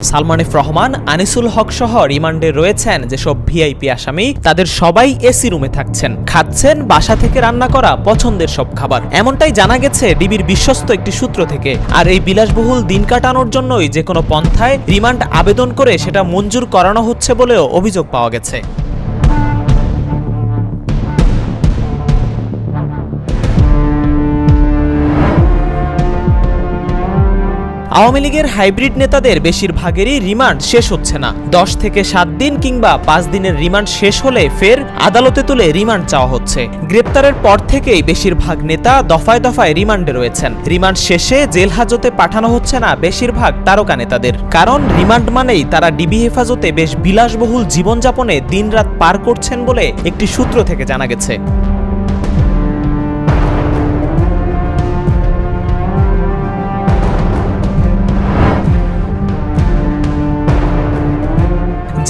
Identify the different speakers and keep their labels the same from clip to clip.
Speaker 1: Salman F Rahman, Anisul হক সহ রিমান্ডে রয়েছেন যেসব ভিআইপি আসামি, তাদের সবাই এসি রুমে থাকছেন, খাচ্ছেন বাসা থেকে রান্না করা পছন্দের সব খাবার। এমনটাই জানা গেছে ডিবির বিশ্বস্ত একটি সূত্র থেকে। আর এই বিলাসবহুল দিন কাটানোর জন্যই যে কোনো পন্থায় রিমান্ড আবেদন করে সেটা মঞ্জুর করানো হচ্ছে বলেও অভিযোগ পাওয়া গেছে। আওয়ামী লীগের হাইব্রিড নেতাদের বেশিরভাগেরই রিমান্ড শেষ হচ্ছে না। 10 থেকে 7 দিন কিংবা 5 দিনের রিমান্ড শেষ হলে ফের আদালতে তুলে রিমান্ড চাওয়া হচ্ছে। গ্রেপ্তারের পর থেকেই বেশিরভাগ নেতা দফায় দফায় রিমান্ডে রয়েছেন। রিমান্ড শেষে জেল হাজতে পাঠানো হচ্ছে না বেশিরভাগ তারকা নেতাদের, কারণ রিমান্ড মানেই তারা ডিবি হেফাজতে বেশ বিলাসবহুল জীবনযাপনে দিনরাত পার করছেন বলে একটি সূত্র থেকে জানা গেছে।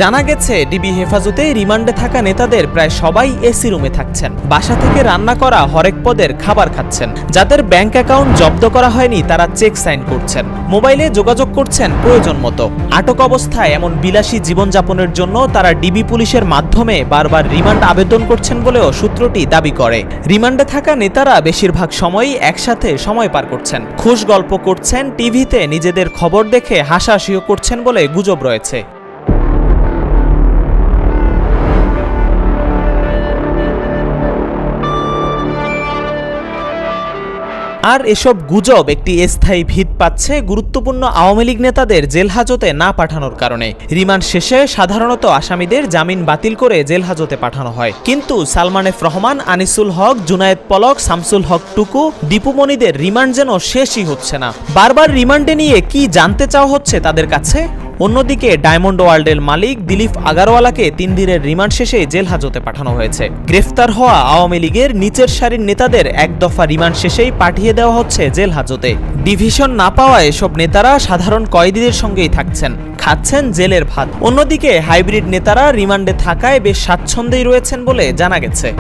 Speaker 1: জানা গেছে ডিবি হেফাজতে রিমান্ডে থাকা নেতাদের প্রায় সবাই এসি রুমে থাকছেন, বাসা থেকে রান্না করা হরেক পদের খাবার খাচ্ছেন। যাদের ব্যাংক অ্যাকাউন্ট জব্দ করা হয়নি তারা চেক সাইন করছেন, মোবাইলে যোগাযোগ করছেন প্রয়োজন মতো। আটক অবস্থায় এমন বিলাসী জীবনযাপনের জন্য তারা ডিবি পুলিশের মাধ্যমে বারবার রিমান্ড আবেদন করছেন বলেও সূত্রটি দাবি করে। রিমান্ডে থাকা নেতারা বেশিরভাগ সময়ই একসাথে সময় পার করছেন, খুশ গল্প করছেন, টিভিতে নিজেদের খবর দেখে হাসাহাসিও করছেন বলে গুজব রয়েছে। আর এসব গুজব একটি স্থায়ী ভিত পাচ্ছে গুরুত্বপূর্ণ আওয়ামী লীগ নেতাদের জেল হাজতে না পাঠানোর কারণে। রিমান্ড শেষে সাধারণত আসামিদের জামিন বাতিল করে জেল হাজতে পাঠানো হয়, কিন্তু সালমান এফ রহমান, আনিসুল হক, জুনায়েদ পলক, শামসুল হক টুকু, দীপু মনিদের রিমান্ড যেন শেষই হচ্ছে না। বারবার রিমান্ডে নিয়ে কি জানতে চাওয়া হচ্ছে তাদের কাছে। অন্যদিকে ডায়মন্ড ওয়ার্ল্ডের মালিক দিলীপ আগারওয়ালাকে 3 দিনের রিমান্ড শেষে জেল হাজতে পাঠানো হয়েছে। গ্রেফতার হওয়া আওয়ামী লীগের নিচের সারির নেতাদের এক দফা রিমান্ড শেষেই পাঠিয়ে দেওয়া হচ্ছে জেল হাজতে। ডিভিশন না পাওয়ায় এসব নেতারা সাধারণ কয়েদিদের সঙ্গেই থাকছেন, খাচ্ছেন জেলের ভাত। অন্যদিকে হাইব্রিড নেতারা রিমান্ডে থাকায় বেশ স্বাচ্ছন্দ্যেই রয়েছেন বলে জানা গেছে।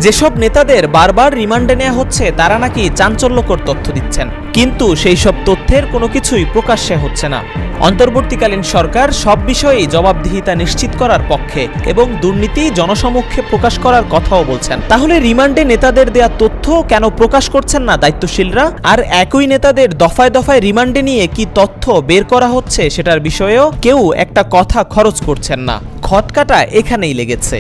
Speaker 1: যেসব নেতাদের বারবার রিমান্ডে নেওয়া হচ্ছে তারা নাকি চাঞ্চল্যকর তথ্য দিচ্ছেন, কিন্তু সেই সব তথ্যের কোনো কিছুই প্রকাশ্যে হচ্ছে না। অন্তর্বর্তীকালীন সরকার সব বিষয়েই জবাবদিহিতা নিশ্চিত করার পক্ষে এবং দুর্নীতি জনসমক্ষে প্রকাশ করার কথাও বলছেন। তাহলে রিমান্ডে নেতাদের দেয়া তথ্য কেন প্রকাশ করছেন না দায়িত্বশীলরা? আর একই নেতাদের দফায় দফায় রিমান্ডে নিয়ে কি তথ্য বের করা হচ্ছে সেটার বিষয়েও কেউ একটা কথা খরচ করছেন না। খটকাটা এখানেই লেগেছে।